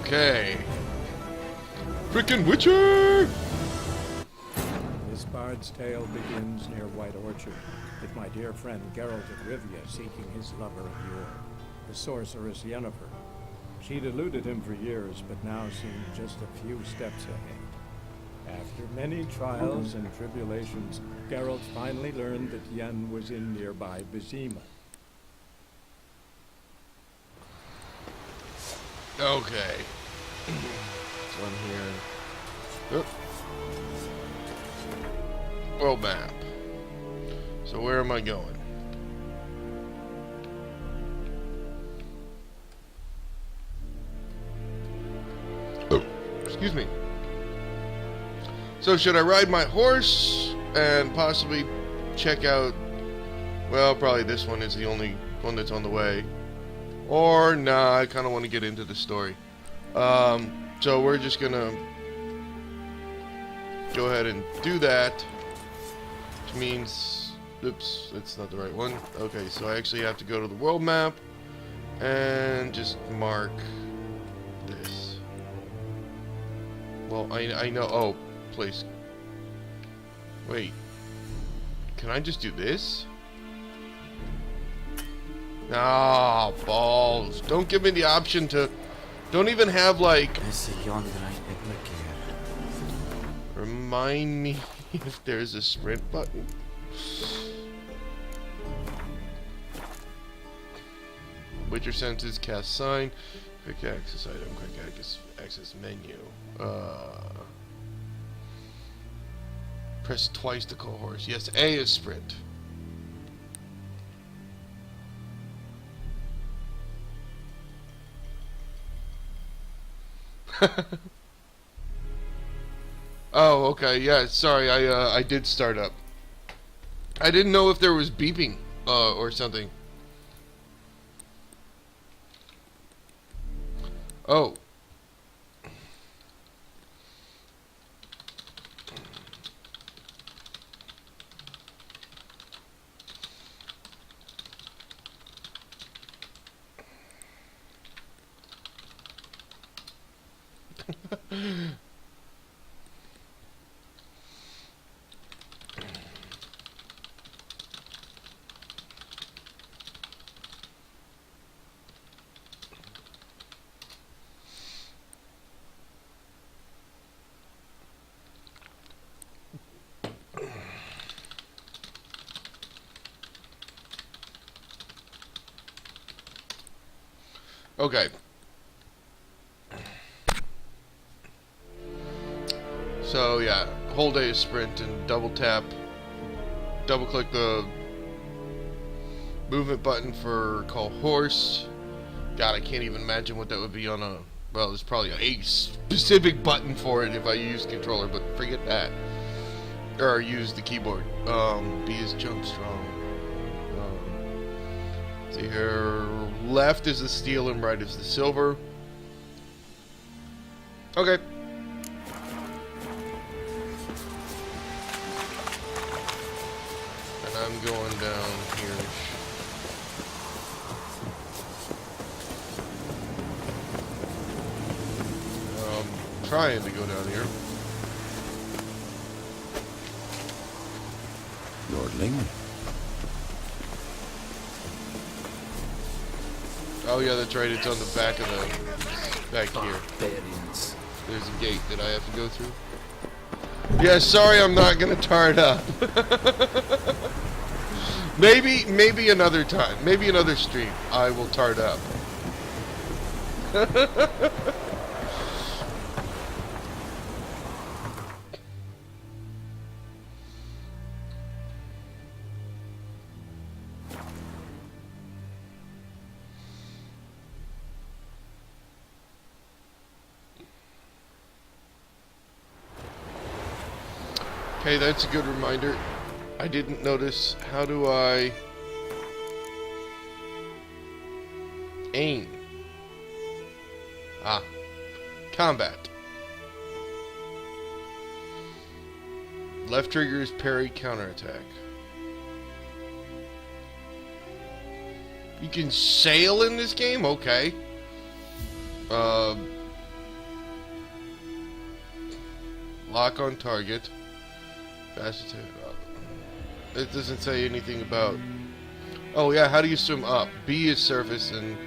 Okay. Frickin' Witcher! This bard's tale begins near White Orchard, with my dear friend Geralt of Rivia seeking his lover of yore, the sorceress Yennefer. She'd eluded him for years, but now seemed just a few steps ahead. After many trials and tribulations, Geralt finally learned that Yen was in nearby Vizima. Okay. One here. Oop. World map. So where am I going? Oh, excuse me. So should I ride my horse and possibly check out, well, probably this one is the only one that's on the way. Or, nah, I kind of want to get into the story. So we're just gonna go ahead and do that. Which means, oops, that's not the right one. Okay, so I actually have to go to the world map and just mark this. Well, I know, oh, place. Wait, can I just do this? Ah, balls. Don't give me the option to... Don't even have, like... Remind me if there's a sprint button. Witcher senses, cast sign, quick access item, quick access menu. Press twice to call horse. Yes, A is sprint. Oh, okay, yeah, sorry, I did start up. I didn't know if there was beeping, or something. Oh. Okay. So yeah, hold A is sprint and double tap, double click the movement button for call horse. God, I can't even imagine what that would be on a, well, there's probably a specific button for it if I use controller, but forget that. Or use the keyboard. B is jump strong. See here, left is the steel and right is the silver. Okay. And I'm going down here. Trying to go down here. Lordling? Oh yeah, that's right, it's on the back of the... back here. There's a gate that I have to go through. Yeah, sorry I'm not gonna tar it up. Maybe another time. Maybe another stream I will tar it up. Okay, that's a good reminder. I didn't notice. How do I aim? Ah, combat. Left trigger is parry, counterattack. You can sail in this game? Okay. Lock on target. Fast attack. It doesn't say anything about... Oh yeah, how do you swim up? B is surface and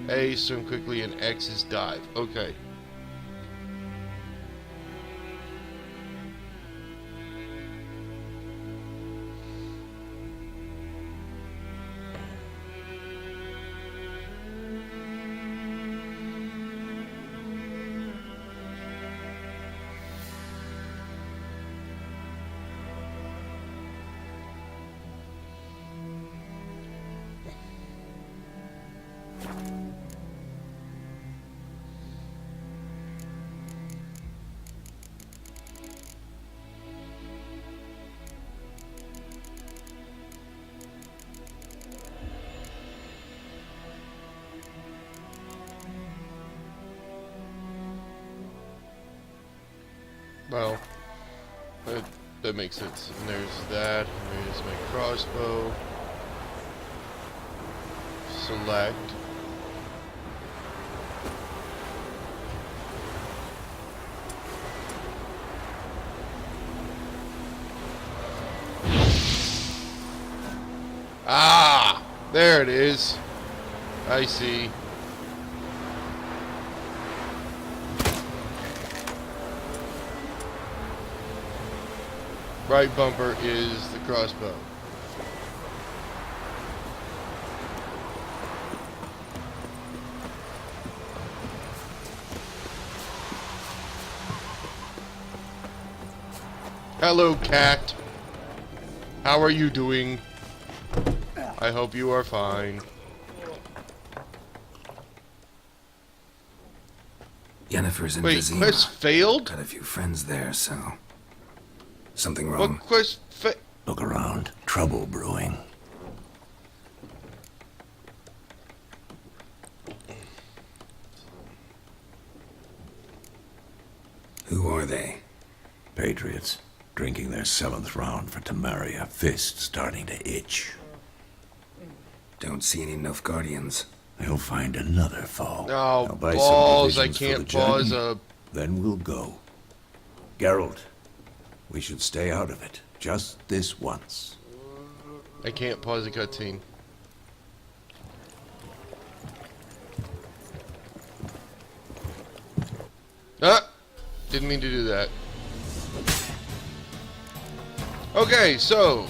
A is swim quickly and X is dive. Okay. Well, that makes sense. And there's that. And there's my crossbow. Select. Ah! There it is. I see. Right bumper is the crossbow. Hello, cat. How are you doing? I hope you are fine. Yennefer's in Wait, Vizima. quest failed? Got a few friends there, so... Something wrong? What quest Look around. Trouble brewing. Who are they? Patriots. Drinking their 7th round for Temeria. Fist starting to itch. Don't see any Nilfgaardians. They'll find another foe. Oh, I'll buy some balls, I provisions for can't the journey. pause a... Then we'll go. Geralt, we should stay out of it. Just this once. I can't pause a cutscene. Ah! Didn't mean to do that. Okay, so...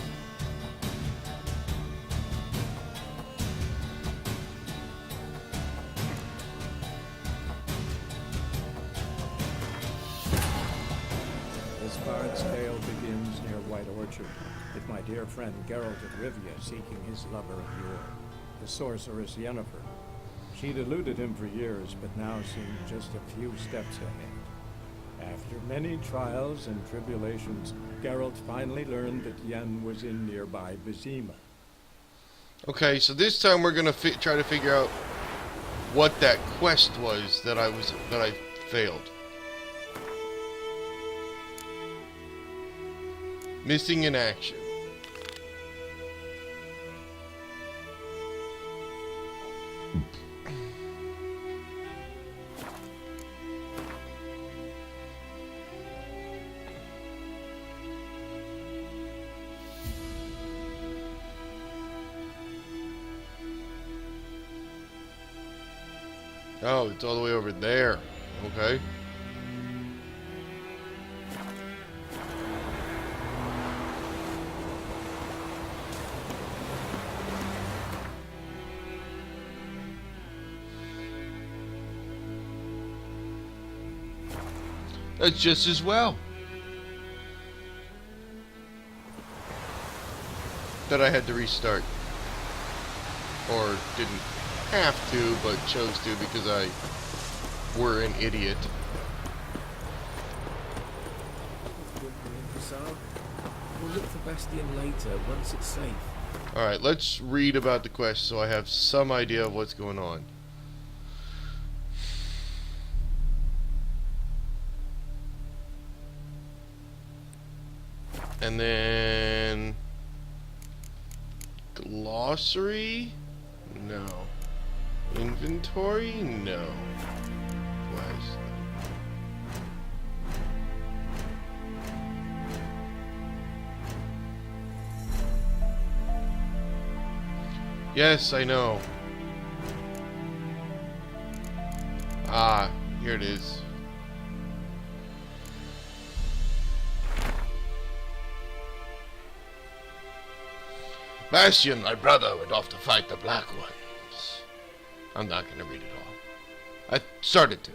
This bard's tale begins near White Orchard, with my dear friend Geralt of Rivia seeking his lover of yore, the sorceress Yennefer. She'd eluded him for years, but now seemed just a few steps ahead. After many trials and tribulations, Geralt finally learned that Yen was in nearby Vizima. Okay, so this time we're gonna try to figure out what that quest was that I failed. Missing in action. Oh, it's all the way over there. Okay. That's just as well. That I had to restart. Or didn't have to, but chose to because I were an idiot. We'll look for Bastion later, once it's safe. Alright, let's read about the quest so I have some idea of what's going on. And then... glossary? No. Inventory? No. Quest. Yes, I know. Ah, here it is. Bastion, my brother, went off to fight the Black Ones. I'm not going to read it all. I started to.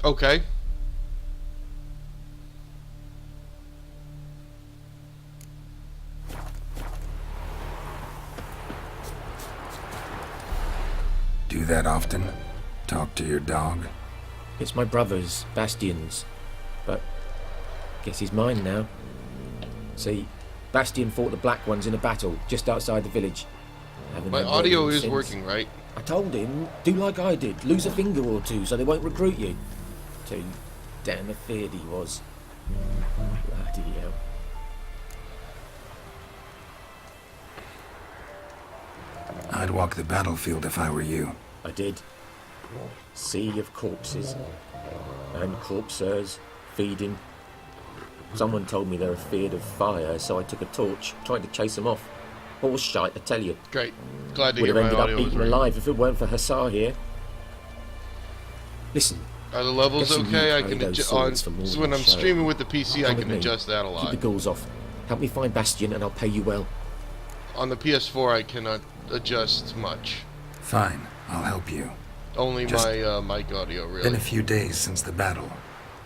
Okay. Do that often? Talk to your dog? It's my brother's, Bastion's. But guess he's mine now. See, Bastion fought the Black Ones in a battle just outside the village. Haven't My had word of audio him is since. working, right? I told him, do like I did, lose a finger or two so they won't recruit you. Too damn afeard he was. Bloody hell. I'd walk the battlefield if I were you. I did. Sea of corpses. And corpsers feeding. Someone told me they're afeard of fire, so I took a torch, tried to chase them off. Horse shite, I tell you. Great. Glad to Would hear have my ended up audio is eaten working. alive if it weren't for Hussar here. Listen, Are the levels Guessing okay? you I carry can those adjust on swords for more so than when a I'm show. streaming with the PC. I come can with me. adjust that a Keep lot. the ghouls off. Help me find Bastion and I'll pay you well. On the PS4, I cannot adjust much. Fine, I'll help you. Only Just- my mic audio, Been really. a few days since the battle.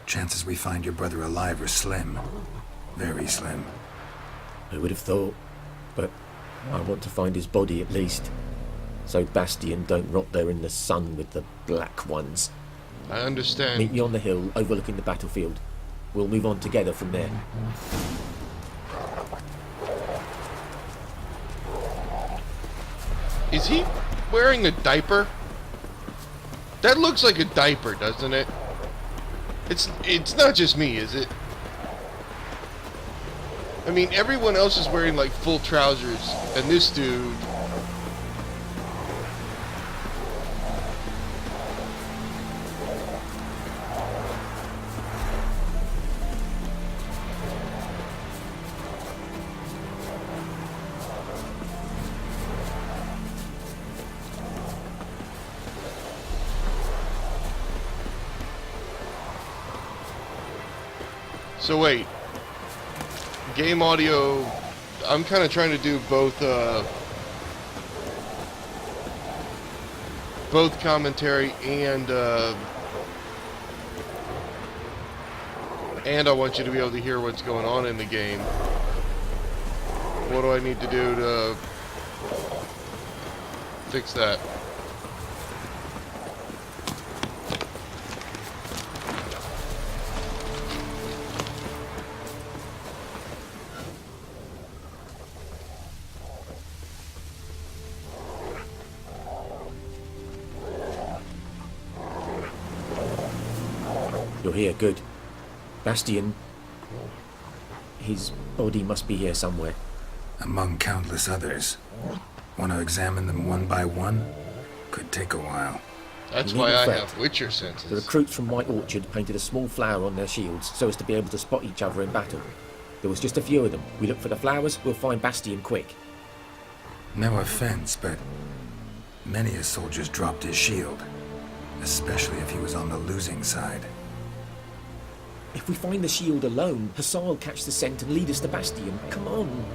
Chances we find your brother alive are slim. Very slim. I would have thought, but I want to find his body at least. So Bastion don't rot there in the sun with the Black Ones. I understand. Meet me on the hill overlooking the battlefield. We'll move on together from there. Is he wearing a diaper? That looks like a diaper, doesn't it? It's not just me, is it? I mean, everyone else is wearing like full trousers, and this dude. So wait, game audio. I'm kind of trying to do both commentary and I want you to be able to hear what's going on in the game. What do I need to do to fix that? You're here, good. Bastion. His body must be here somewhere. Among countless others. Want to examine them one by one? Could take a while. That's You why needn't I fret. have Witcher The senses. recruits from White Orchard painted a small flower on their shields so as to be able to spot each other in battle. There was just a few of them. We look for the flowers, we'll find Bastion quick. No offense, but many a soldier's dropped his shield. Especially if he was on the losing side. If we find the shield alone, Hussar will catch the scent and lead us to Bastion. Come on.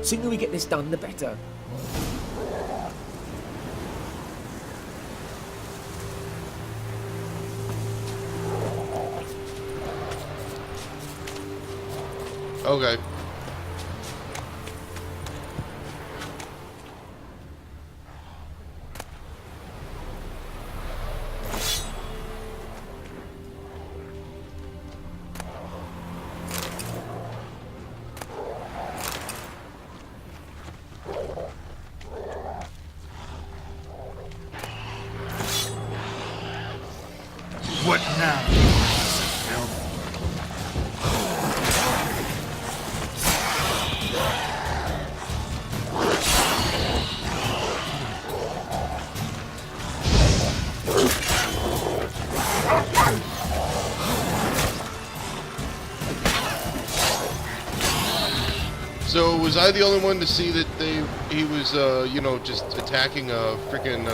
Sooner we get this done, the better. Okay. What now? So was I the only one to see that he was you know, just attacking a freaking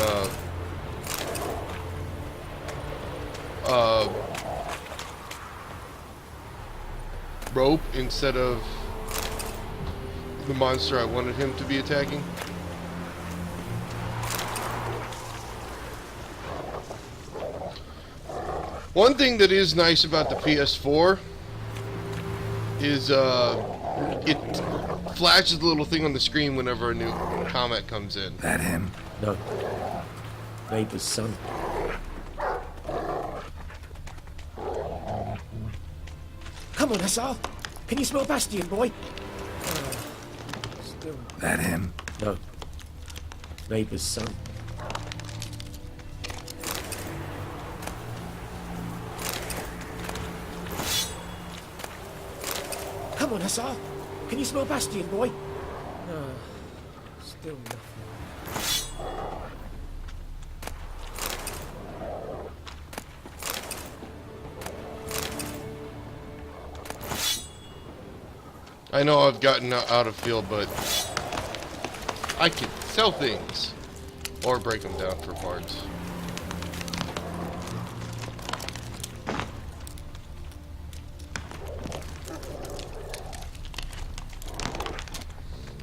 rope instead of the monster I wanted him to be attacking? One thing that is nice about the PS4 is it flashes the little thing on the screen whenever a new comment comes in. That him? No. Neighbour's son. Come on, Hussar. Can you smell Bastion, boy? Still. That him? No. Neighbour's son. Come on, Hussar. Can you smell Bastion, boy? Still nothing. I know I've gotten out of field, but I can sell things or break them down for parts.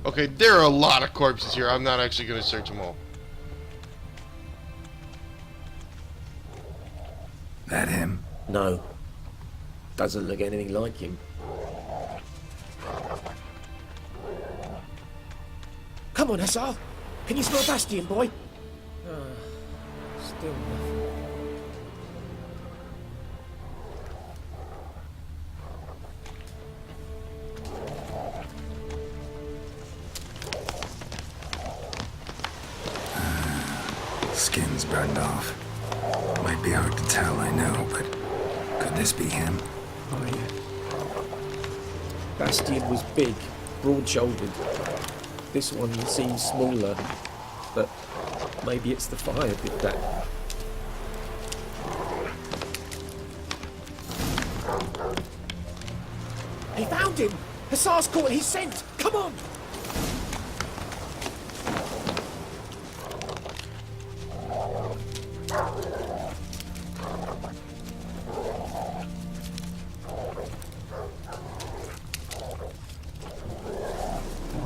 Okay, there are a lot of corpses here. I'm not actually going to search them all. That him? No. Doesn't look anything like him. Come on, Hussar. Can you smell Bastion, boy? Still nothing. Skin's burned off. Might be hard to tell, I know, but could this be him? Oh, yeah. Bastion was big, broad-shouldered. This one seems smaller, but maybe it's the fire did that. He found him! Hussar's caught his scent! Come on!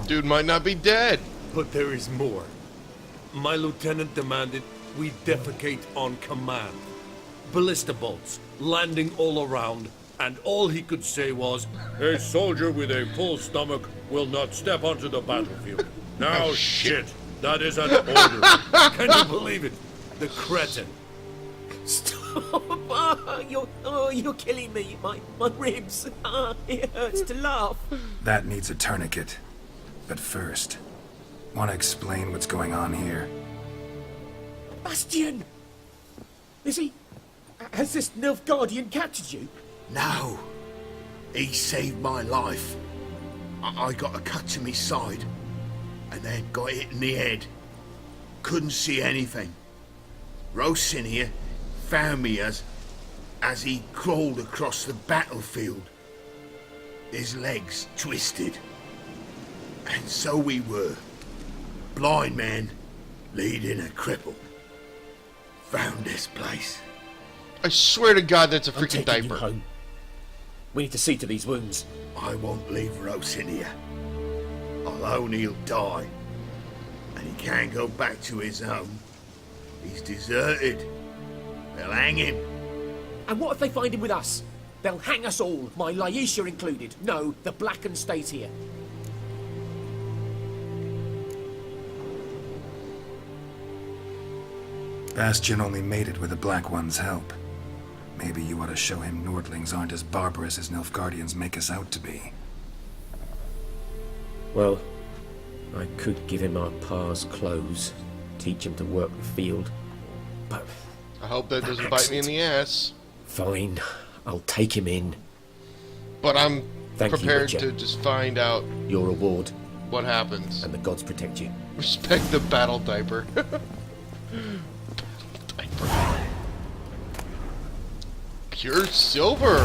Dude might not be dead. But there is more. My lieutenant demanded we defecate on command. Ballista bolts, landing all around, and all he could say was, "A soldier with a full stomach will not step onto the battlefield." Now Oh, shit, that is an order. Can you believe it? The cretin. Stop! You're killing me. My ribs. It hurts to laugh. That needs a tourniquet. But first, want to explain what's going on here? Bastion! Is he... Has this Nilfgaardian captured you? No. He saved my life. I got a cut to my side, and then got hit in the head. Couldn't see anything. Rosinia found me as he crawled across the battlefield. His legs twisted. And so we were. Blind man leading a cripple. Found this place. I swear to God, that's a I'm freaking taking you diaper. home. We need to see to these wounds. I won't leave Rosinia. Alone he'll die. And he can't go back to his home. He's deserted. They'll hang him. And what if they find him with us? They'll hang us all, my Laisha included. No, the Blacken stays here. Bastion only made it with the Black One's help. Maybe you ought to show him Nordlings aren't as barbarous as Nilfgaardians make us out to be. Well, I could give him our pa's clothes, teach him to work the field. But I hope that doesn't bite me in the ass. fine, I'll take him in. But I'm Thank you, prepared Witcher. to just find out Your reward, what happens. and the gods protect you. Respect the battle diaper. Diaper. Pure silver.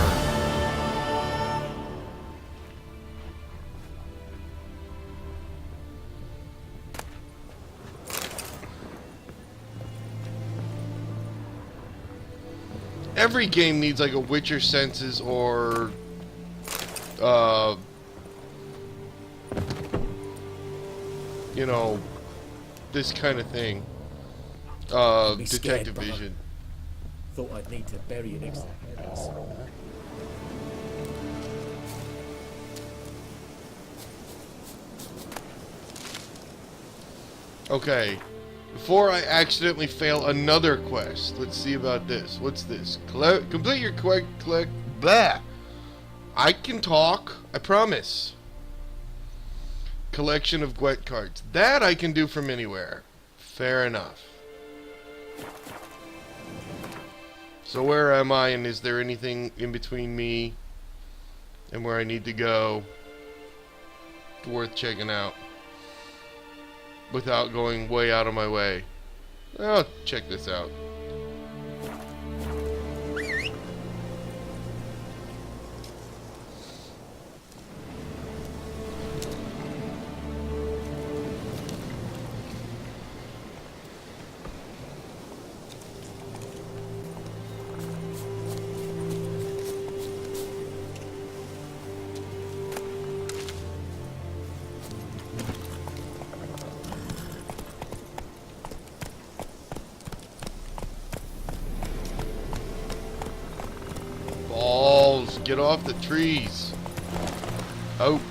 every game needs like a Witcher Senses or you know, this kind of thing. Be scared, Detective brother. Vision. Thought I'd need to bury you next to the heavens. Okay. Before I accidentally fail another quest, let's see about this. What's this? Complete your quest. Blah. I can talk. I promise. Collection of Gwent cards. That I can do from anywhere. Fair enough. So where am I, and is there anything in between me and where I need to go worth checking out without going way out of my way? I'll check this out. Balls, get off the trees. Oh.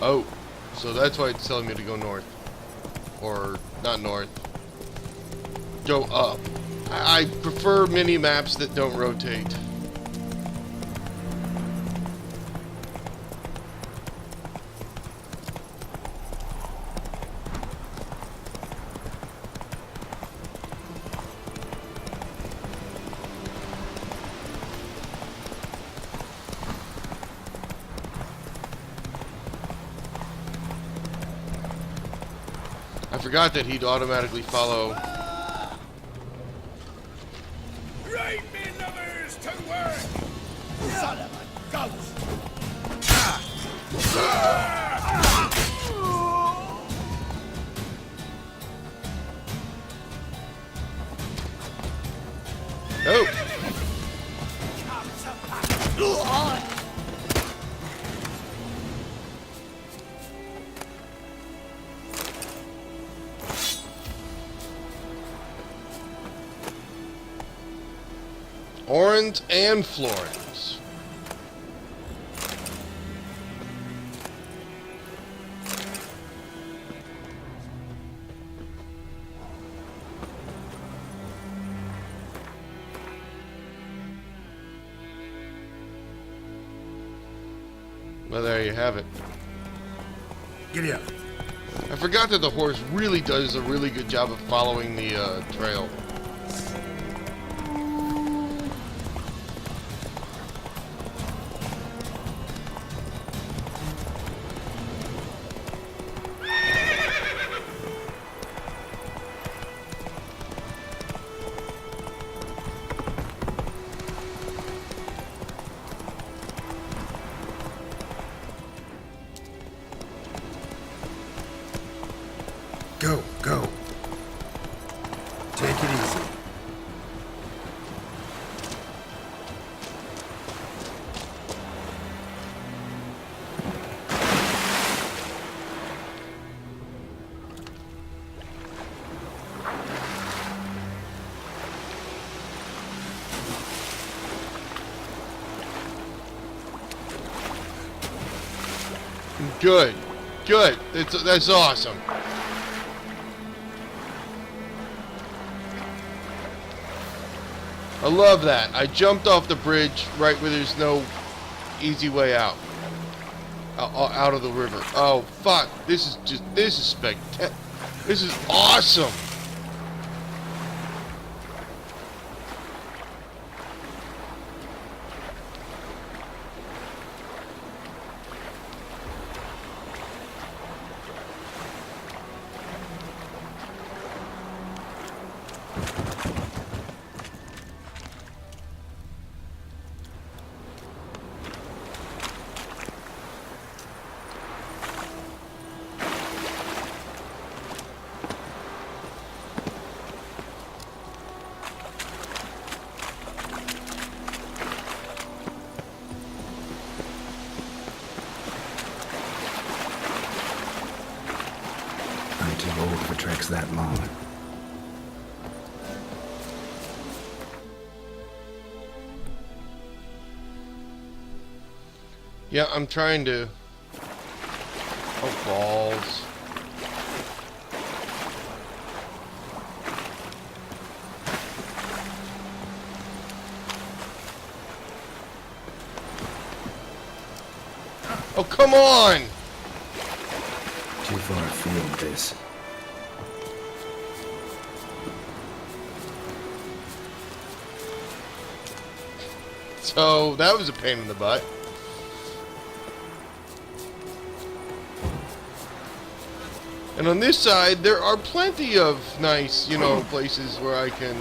Oh. So that's why it's telling me to go north. Or, not north. Go up. I prefer mini maps that don't rotate. I forgot that he'd automatically follow. Right, me lovers, to work! Son of a ghost! Oh! Orange and Florence. Well, there you have it. Giddy up. I forgot that the horse really does a really good job of following the trail. Go, go. Take it easy. Good. Good. That's awesome. I love that. I jumped off the bridge right where there's no easy way out. Out of the river. Oh, fuck. This is spectacular. This is awesome. treks that long. Yeah, I'm trying to... Oh, balls. Oh, come on! Too far afield, this. So, that was a pain in the butt. And on this side, there are plenty of nice, you know, places where I can...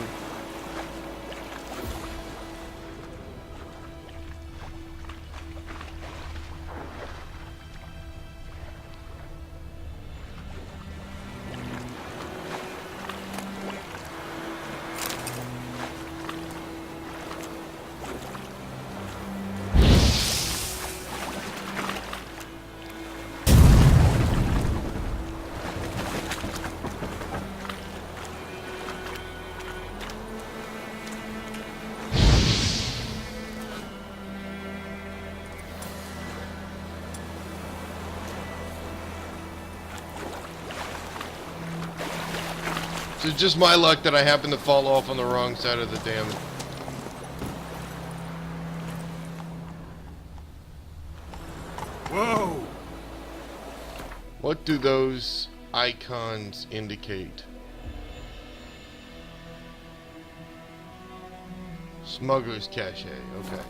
So it's just my luck that I happen to fall off on the wrong side of the dam. Whoa! What do those icons indicate? Smuggler's Cache, okay.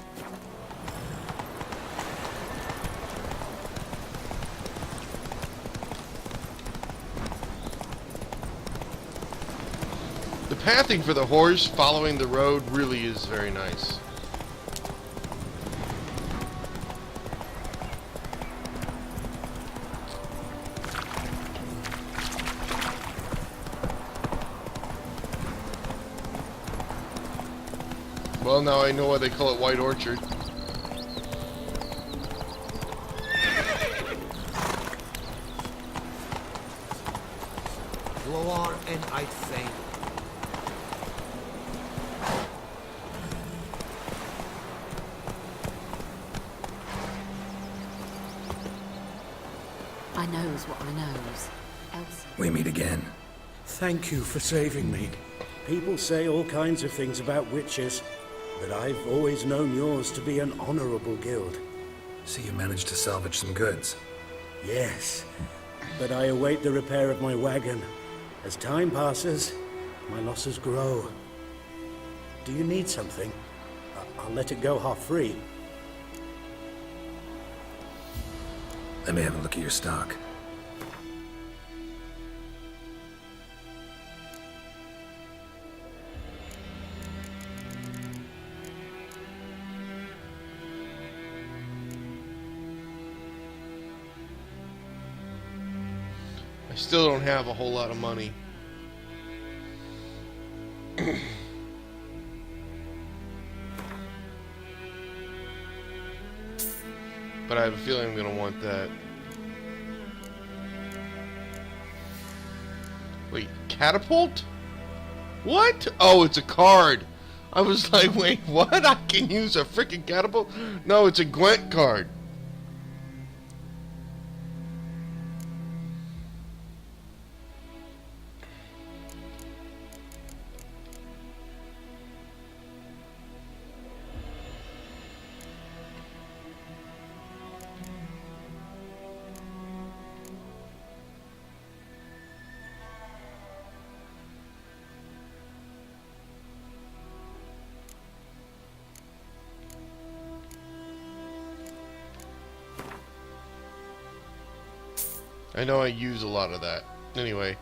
The pathing for the horse following the road really is very nice. Well, now I know why they call it White Orchard. You are an I think. I knows what I knows. Else. We meet again. Thank you for saving me. People say all kinds of things about witches, but I've always known yours to be an honorable guild. See, you managed to salvage some goods. Yes, but I await the repair of my wagon. As time passes, my losses grow. Do you need something? I'll let it go half-free. Let me have a look at your stock. I still don't have a whole lot of money. But I have a feeling I'm gonna want that. Wait, catapult? What? Oh, it's a card. I was like, wait, what? I can use a freaking catapult? No, it's a Gwent card. I know I use a lot of that. Anyway.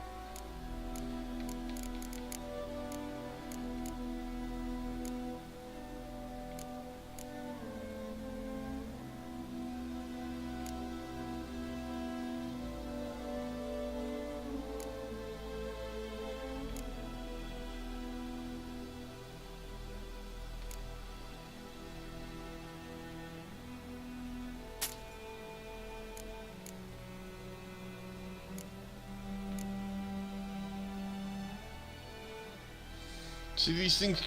See, these things...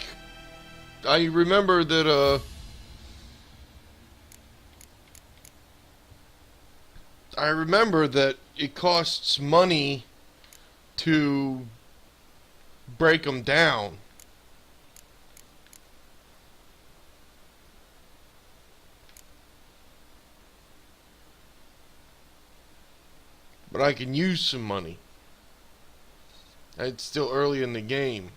I remember that, I remember that it costs money to break them down. But I can use some money. It's still early in the game.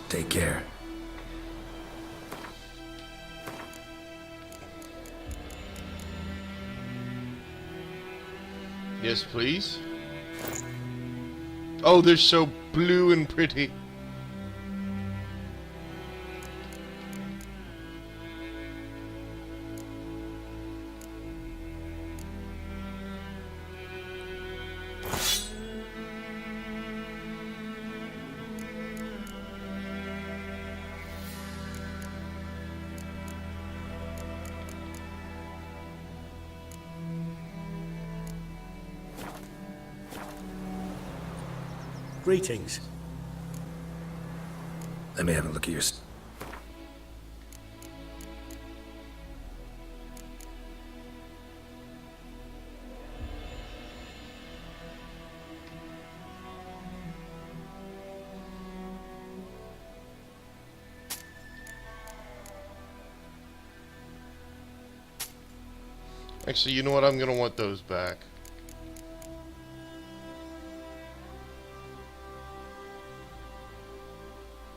Take care. Yes, please. Oh, they're so blue and pretty. Greetings. Let me have a look at your... Actually, you know what? I'm gonna want those back.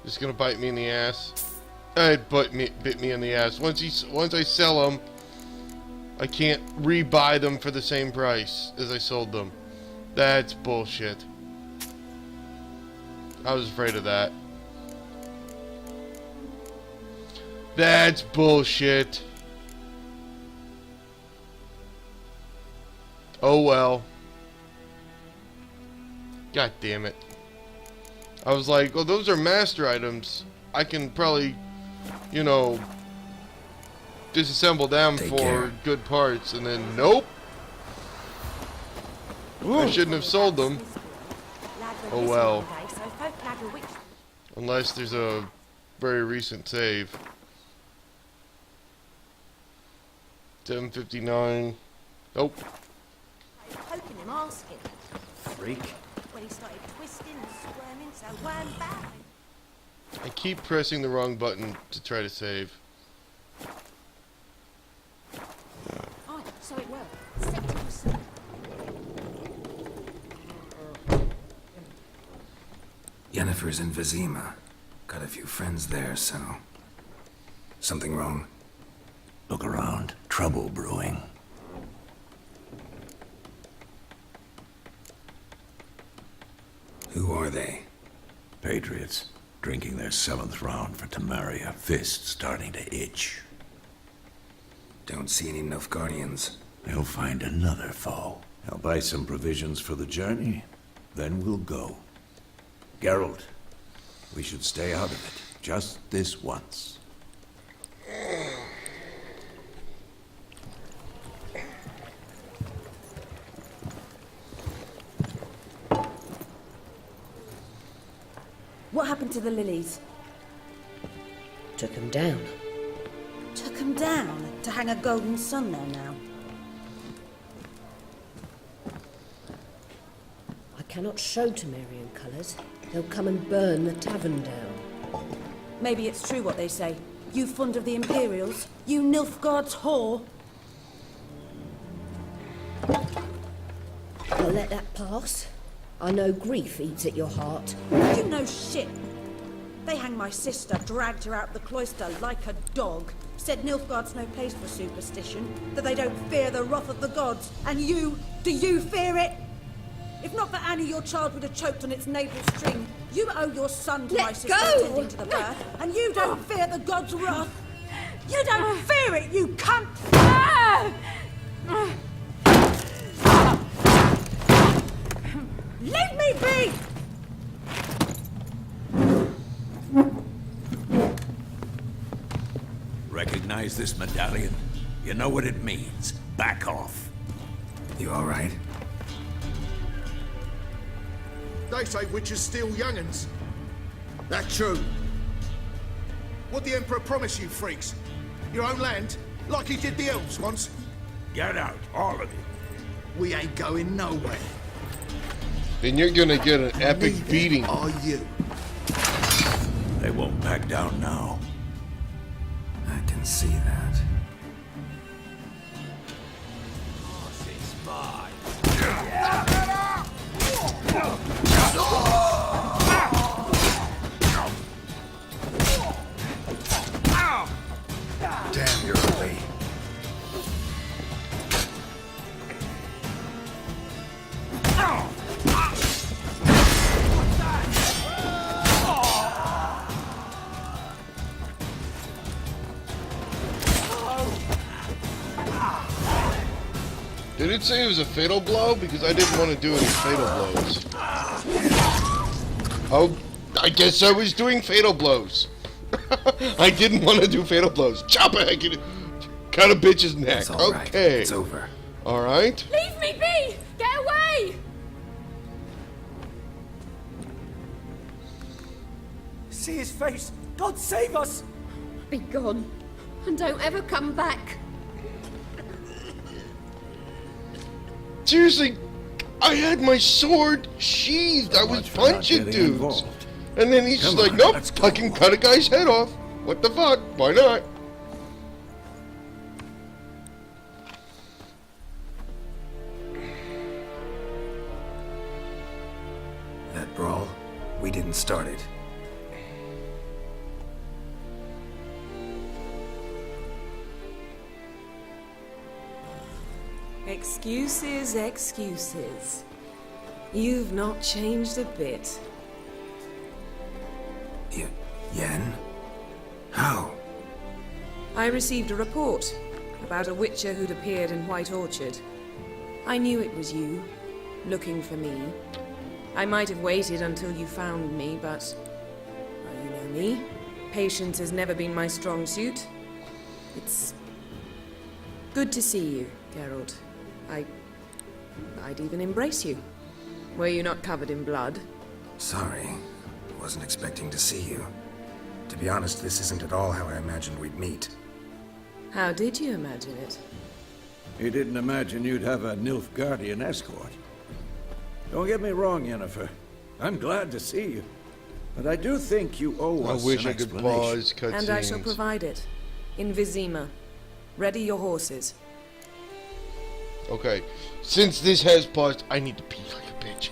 Just gonna bite me in the ass. It bit me in the ass. Once I sell them, I can't rebuy them for the same price as I sold them. That's bullshit. I was afraid of that. That's bullshit. Oh well. God damn it. I was like, oh, those are master items. I can probably, you know, disassemble them for good parts. And then, nope. I shouldn't have sold them. Oh well. Unless there's a very recent save. 7:59. Nope. Poking him, asking. Freak. When he started twisting and squirming, so wham bam. I keep pressing the wrong button to try to save. Oh, so it worked. Set Yennefer's in Vizima. Got a few friends there, so... Something wrong? Look around. Trouble brewing. Who are they? Patriots. Drinking their 7th round for Temeria. Fists starting to itch. Don't see any Nilfgaardians. They'll find another foe. I'll buy some provisions for the journey. Then we'll go. Geralt, we should stay out of it. Just this once. What happened to the lilies? Took them down. Took them down to hang a golden sun there now. I cannot show Temerian colours. They'll come and burn the tavern down. Maybe it's true what they say. You fond of the Imperials? You Nilfgaard's whore? I'll let that pass. I know grief eats at your heart. You know shit. They hanged my sister, dragged her out the cloister like a dog. Said Nilfgaard's no place for superstition, that they don't fear the wrath of the gods. And you, do you fear it? If not for Annie, your child would have choked on its navel string. You owe your son to my Let sister go! attending to the birth, and you don't fear the gods' wrath. You don't fear it, you cunt! Leave me be! Recognize this medallion? You know what it means. Back off. You all right? They say witches steal young'uns. That true. What the Emperor promise you, freaks? Your own land? Like he did the elves once? Get out, all of you. We ain't going nowhere. Then you're gonna get an epic Neither beating. are you. They won't back down now. I can see that. Damn, you're early. Did it say it was a fatal blow? Because I didn't want to do any fatal blows. Oh, I guess I was doing fatal blows. I didn't want to do fatal blows. Chop it! Cut a bitch's neck. It's all right. Okay. It's over. All right. Leave me be! Get away! See his face! God save us! Be gone. And don't ever come back. Seriously, I had my sword sheathed. I was much for not punching getting dudes. involved. And then he's just Come like, on, nope, let's go. I can cut a guy's head off. What the fuck? Why not? That brawl, we didn't start it. Excuses, excuses. You've not changed a bit. Yen? How? I received a report about a witcher who'd appeared in White Orchard. I knew it was you, looking for me. I might have waited until you found me, but... well, you know me. Patience has never been my strong suit. It's... good to see you, Geralt. I'd even embrace you. Were you not covered in blood? Sorry. Wasn't expecting to see you. To be honest, this isn't at all how I imagined we'd meet. How did you imagine it? You didn't imagine you'd have a Nilfgaardian escort. Don't get me wrong, Yennefer. I'm glad to see you. But I do think you owe I us wish an I could explanation. pause cutscenes. And I shall provide it. In Vizima. Ready your horses. Okay, since this has paused, I need to pee like a bitch.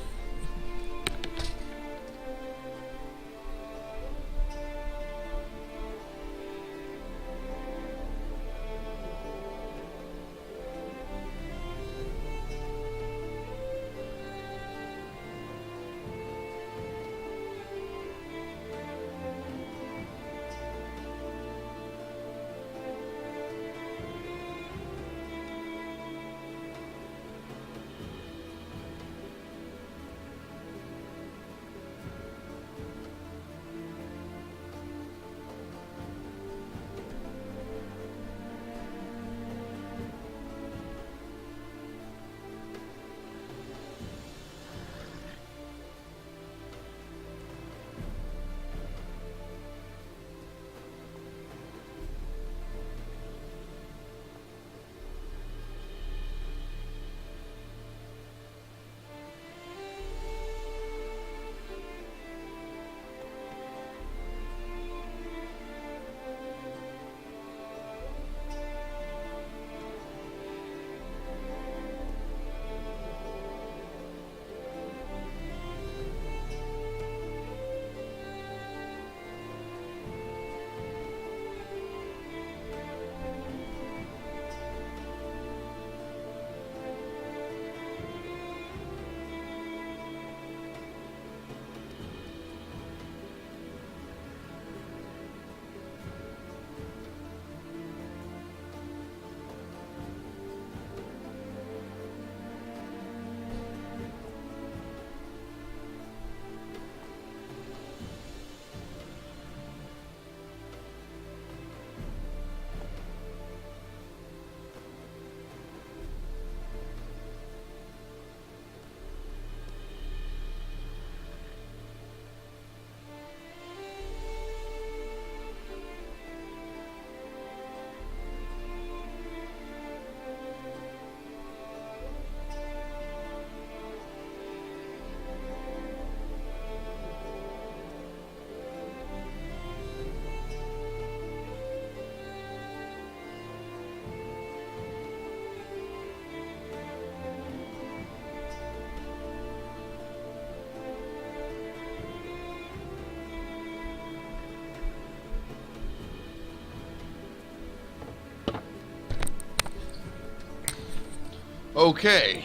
Okay.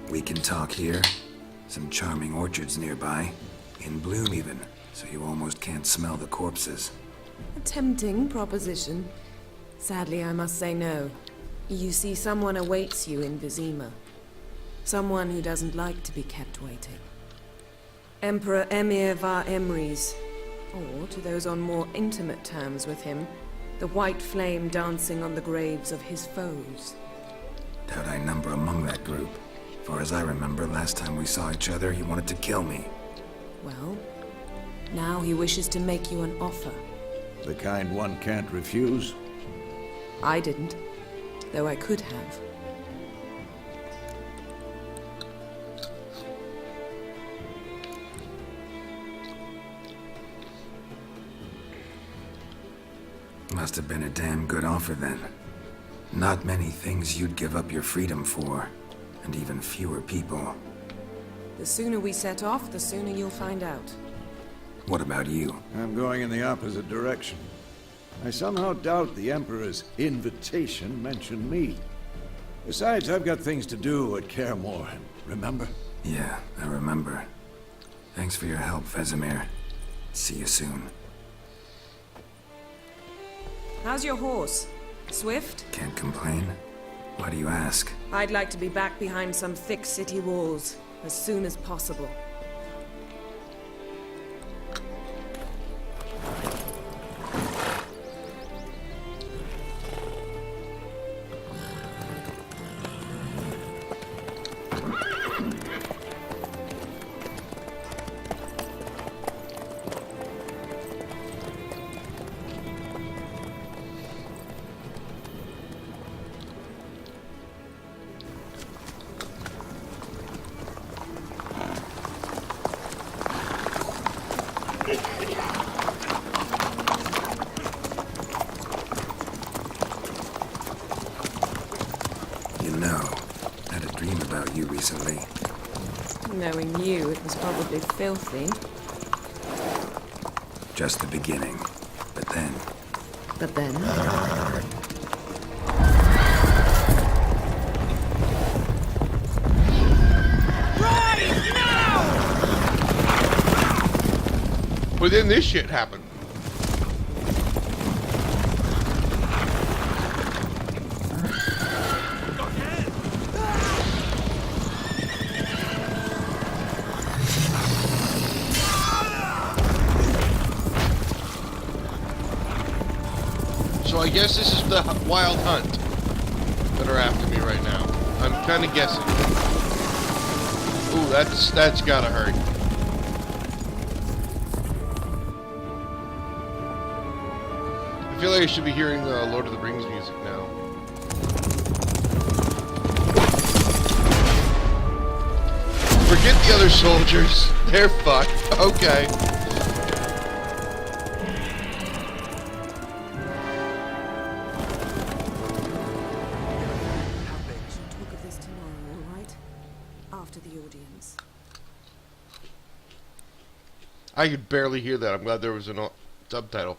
We can talk here. Some charming orchards nearby. In bloom even, so you almost can't smell the corpses. A tempting proposition. Sadly, I must say no. You see, someone awaits you in Vizima. Someone who doesn't like to be kept waiting. Emperor Emir var Emrys, or, to those on more intimate terms with him, the white flame dancing on the graves of his foes. Doubt I number among that group. For as I remember, last time we saw each other, he wanted to kill me. Well, now he wishes to make you an offer. The kind one can't refuse? I didn't, though I could have. Must have been a damn good offer then. Not many things you'd give up your freedom for, and even fewer people. The sooner we set off, the sooner you'll find out. What about you? I'm going in the opposite direction. I somehow doubt the Emperor's invitation mentioned me. Besides, I've got things to do at Kaer remember? Yeah, I remember. Thanks for your help, Vesemir. See you soon. How's your horse? Swift? Can't complain. Why do you ask? I'd like to be back behind some thick city walls as soon as possible. Recently. Knowing you, it was probably filthy. Just the beginning. But then... But then? Right now! But then this shit happened. So I guess this is the Wild Hunt that are after me right now. I'm kind of guessing. Ooh, that's gotta hurt. I feel like I should be hearing the Lord of the Rings music now. Forget the other soldiers. They're fucked. Okay. I could barely hear that. I'm glad there was a subtitle.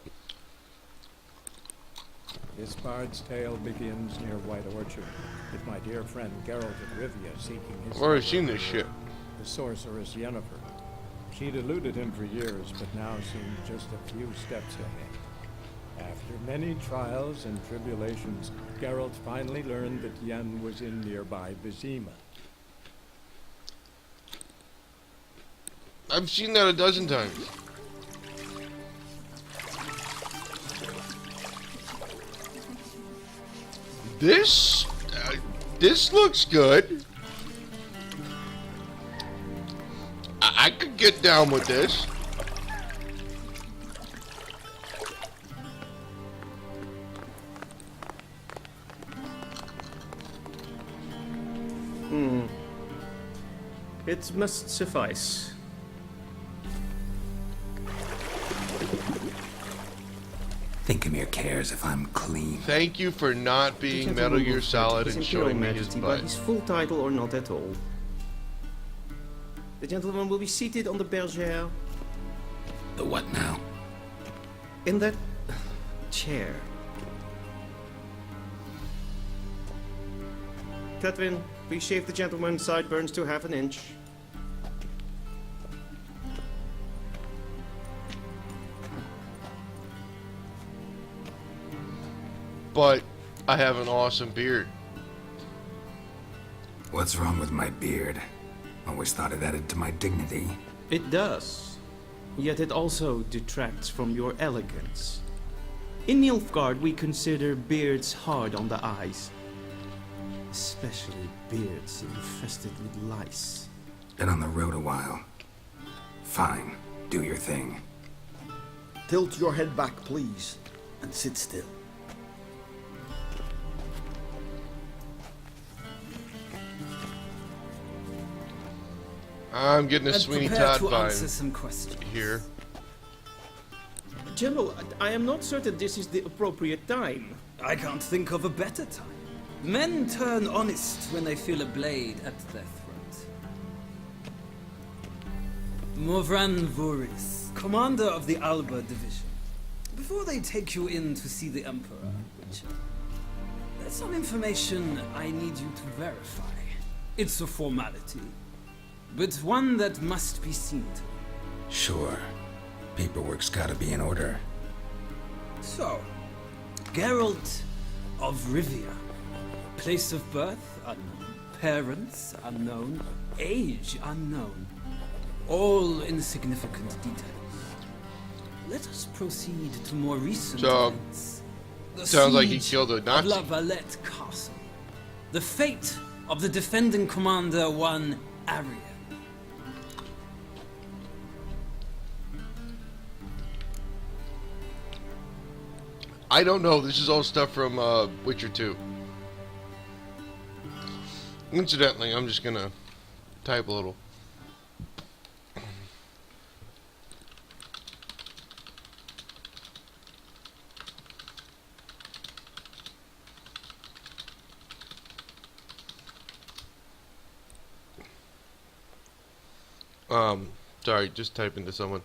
This bard's tale begins near White Orchard, with my dear friend Geralt of Rivia seeking his... I've already seen this shit. The sorceress Yennefer. She'd eluded him for years, but now seemed just a few steps ahead. After many trials and tribulations, Geralt finally learned that Yen was in nearby Vizima. I've seen that a dozen times. This looks good. I could get down with this. It must suffice. Thinkemir cares if I'm clean. Thank you for not being Metal Gear Solid and showing me his butt. His full title or not at all. The gentleman will be seated on the bergère. The what now? In that chair. Catherine, please shave the gentleman's sideburns to half an inch. But I have an awesome beard. What's wrong with my beard? Always thought it added to my dignity. It does. Yet it also detracts from your elegance. In Nilfgaard, we consider beards hard on the eyes. Especially beards infested with lice. Been on the road a while. Fine, do your thing. Tilt your head back, please, and sit still. I'm getting a Sweeney Todd vibe here. General, I am not certain this is the appropriate time. I can't think of a better time. Men turn honest when they feel a blade at their throat. Morvran Voris, commander of the Alba Division. Before they take you in to see the Emperor, Witcher, there's some information I need you to verify. It's a formality, but one that must be seen to. Sure. Paperwork's gotta be in order. So, Geralt of Rivia. Place of birth unknown. Parents unknown. Age unknown. All insignificant details. Let us proceed to more recent events. The sounds like he siege killed a Nazi. of La Valette Castle. The fate of the defending commander, one Arya. I don't know. This is all stuff from Witcher 2. Incidentally, I'm just gonna type a little. Sorry, just typing to someone.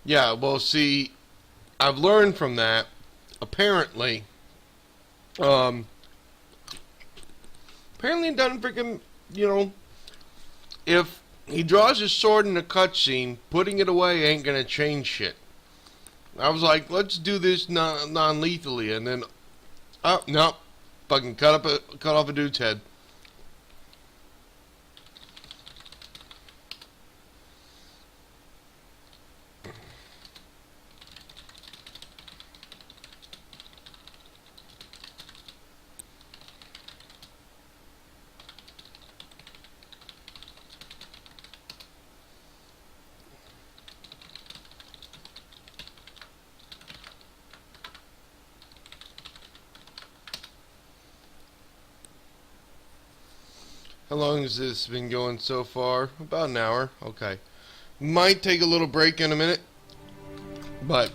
Yeah, well, see, I've learned from that, apparently, apparently it doesn't freaking, you know, if he draws his sword in a cutscene, putting it away ain't gonna change shit. I was like, let's do this non-lethally, and then, oh, no, fucking cut off a dude's head. How long has this been going so far? About an hour. Okay. Might take a little break in a minute. But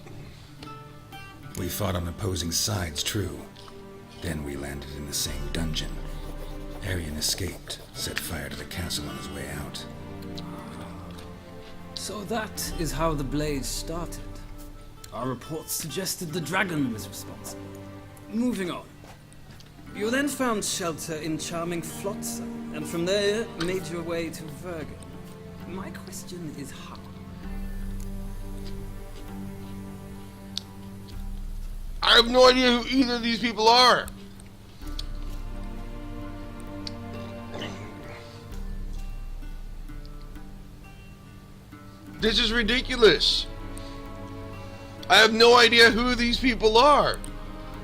we fought on opposing sides, true. Then we landed in the same dungeon. Arian escaped, set fire to the castle on his way out. So that is how the blaze started. Our reports suggested the dragon was responsible. Moving on. You then found shelter in charming Flotsam, and from there made your way to Vergen. My question is how? I have no idea who either of these people are. This is ridiculous. I have no idea who these people are.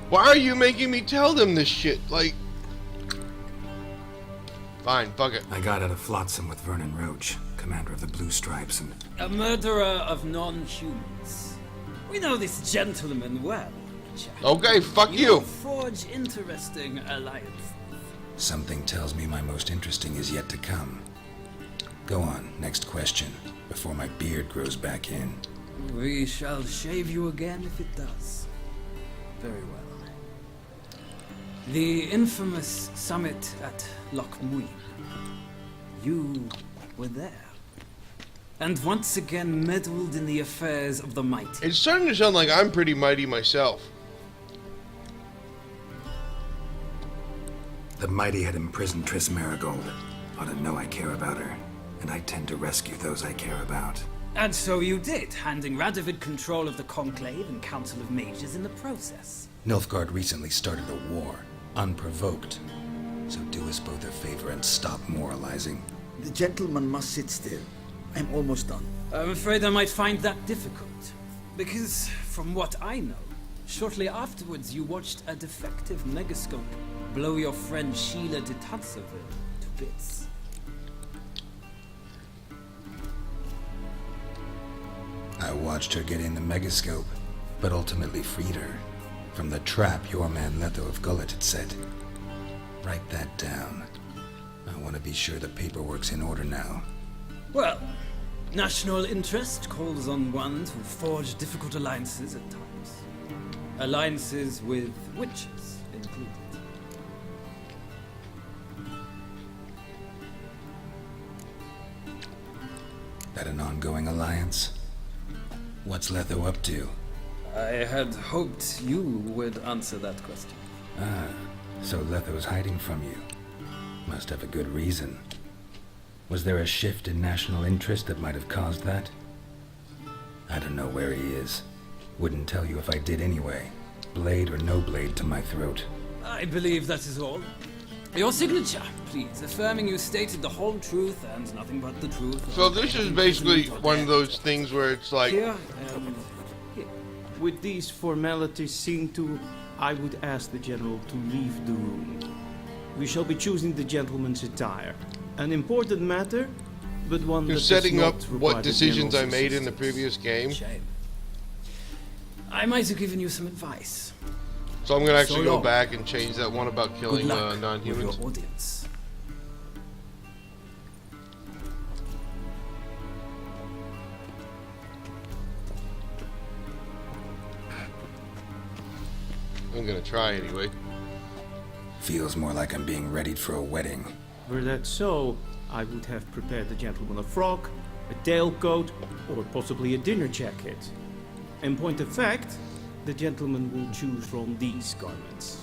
Why are you making me tell them this shit? Like, fine, fuck it. I got out of Flotsam with Vernon Roach, commander of the Blue Stripes, and... A murderer of non-humans. We know this gentleman well. Okay, fuck you. Forge interesting alliances. Something tells me my most interesting is yet to come. Go on, next question, before my beard grows back in. We shall shave you again if it does. Very well. The infamous summit at Loch Muin. You were there. And once again meddled in the affairs of the mighty. It's starting to sound like I'm pretty mighty myself. The mighty had imprisoned Triss Marigold. Ought to know I care about her, and I tend to rescue those I care about. And so you did, handing Radovid control of the Conclave and Council of Mages in the process. Nilfgaard recently started a war, unprovoked. So do us both a favor and stop moralizing. The gentleman must sit still. I'm almost done. I'm afraid I might find that difficult. Because, from what I know, shortly afterwards you watched a defective megascope blow your friend Sheila de Tatseville to bits. I watched her get in the megascope, but ultimately freed her from the trap your man Letho of Gullet had set. Write that down. I want to be sure the paperwork's in order now. Well, national interest calls on one to forge difficult alliances at times. Alliances with witches included. That an ongoing alliance? What's Letho up to? I had hoped you would answer that question. Ah, so Letho's hiding from you. Must have a good reason. Was there a shift in national interest that might have caused that? I don't know where he is. Wouldn't tell you if I did anyway. Blade or no blade to my throat. I believe that is all. Your signature, please, affirming you stated the whole truth and nothing but the truth. So this is basically one of those things where it's like... Here, with these formalities seen to, I would ask the general to leave the room. We shall be choosing the gentleman's attire. An important matter, but one You're that setting does up not require what the decisions I general's made in the assistance. previous game. Shame. I might have given you some advice. So I'm gonna actually So go long. back and change that one about Good killing luck with non-humans. your audience. I'm gonna try anyway. Feels more like I'm being readied for a wedding. Were that so, I would have prepared the gentleman a frock, a tailcoat, or possibly a dinner jacket. In point of fact, the gentleman will choose from these garments.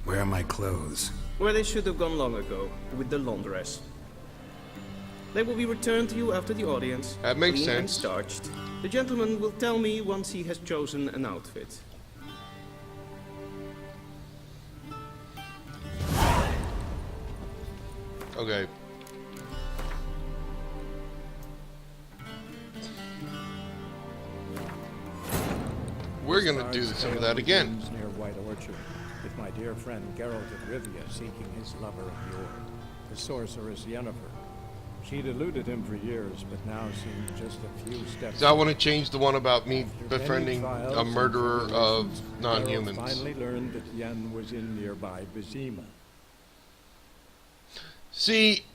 Where are my clothes? Where they should have gone long ago, with the laundress. They will be returned to you after the audience. That makes clean and sense. starched. The gentleman will tell me once he has chosen an outfit. Okay. We're gonna do some of that again. Near White Orchard, with my dear friend Geralt of Rivia seeking his lover of yore, the sorceress Yennefer. She'd eluded him for years, but now seemed just a few steps. So I want to change the one about me After befriending many trials a and murderer of tribulations, non-humans. Geralt finally learned that Yen was in nearby Vizima. See,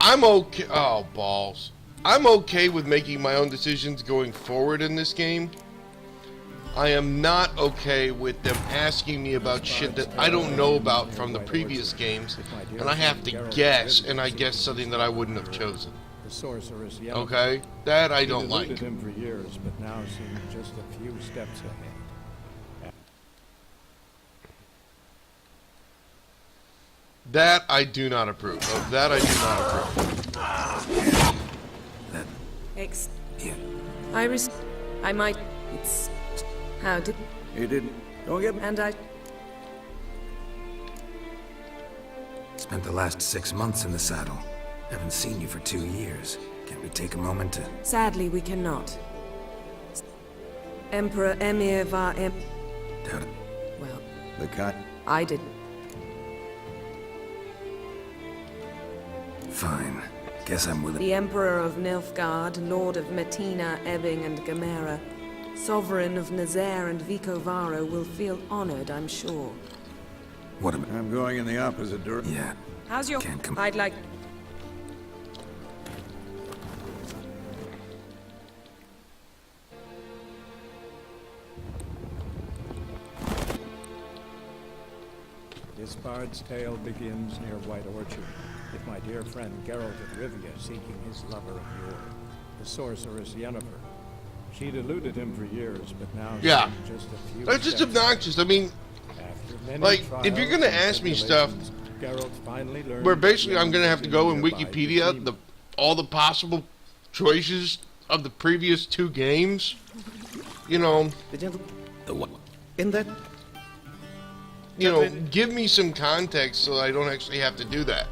I'm okay. Oh, balls. I'm okay with making my own decisions going forward in this game. I am not okay with them asking me about shit that I don't know about from the previous games, and I have to guess, and I guess something that I wouldn't have chosen. The sorceress Yennefer. Okay? That I don't She'd like. eluded him for years, but now seemed just a few steps ahead. That I do not approve of. That I do not approve. Iris, I might. It's. How did. You didn't. Don't get me. And I. Spent the last 6 months in the saddle. Haven't seen you for 2 years. Can't we take a moment to... Sadly, we cannot. Emperor Emir var Em. Doubt it. Well, The cat. I didn't. Fine. Guess I'm willing. The Emperor of Nilfgaard, Lord of Metina, Ebbing, and Gamera, Sovereign of Nazaire and Vicovaro will feel honored, I'm sure. What am I'm going in the opposite direction. Yeah. How's your... Can't come. I'd like... This bard's tale begins near White Orchard, with my dear friend Geralt of Rivia seeking his lover of yore, the sorceress Yennefer. She'd eluded him for years, but now Yeah. she's just a few That's just steps obnoxious. I mean, after many like, if you're trials gonna and ask me stuff, tribulations, Geralt finally learned where basically I'm the gonna have to go and nearby Wikipedia between all the possible choices of the previous 2 games, you know, The what? In that? give me some context so I don't actually have to do that.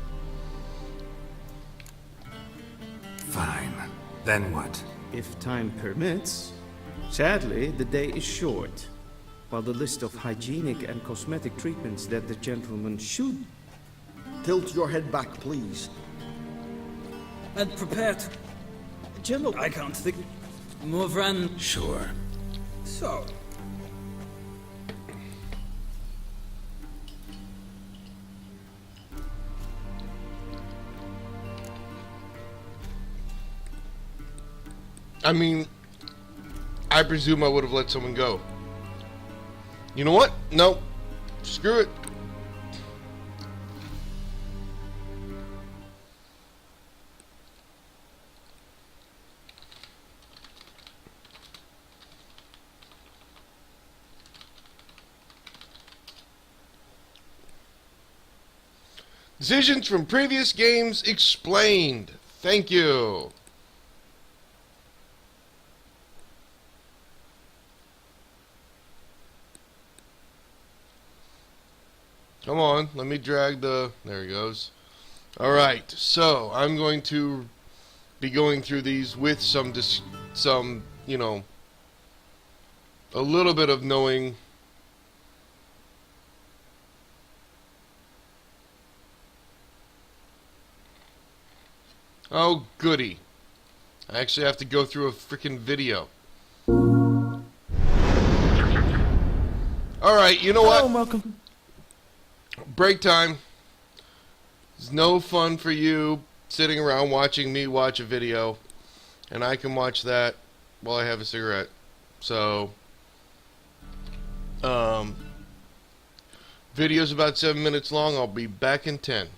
Fine. Then what? If time permits. Sadly, the day is short. While the list of hygienic and cosmetic treatments that the gentleman should... Tilt your head back, please. And prepare to... General, I can't think... Morvran... Sure. So... I mean, I presume I would have let someone go. You know what? No. Screw it. Decisions from previous games explained. Thank you. Come on, let me drag the... There he goes. Alright, so I'm going to be going through these with some, you know, a little bit of knowing. Oh, goody. I actually have to go through a freaking video. Alright, you know what? Hello, Malcolm. Break time. It's no fun for you sitting around watching me watch a video, and I can watch that while I have a cigarette. So, video's about 7 minutes long. I'll be back in 10.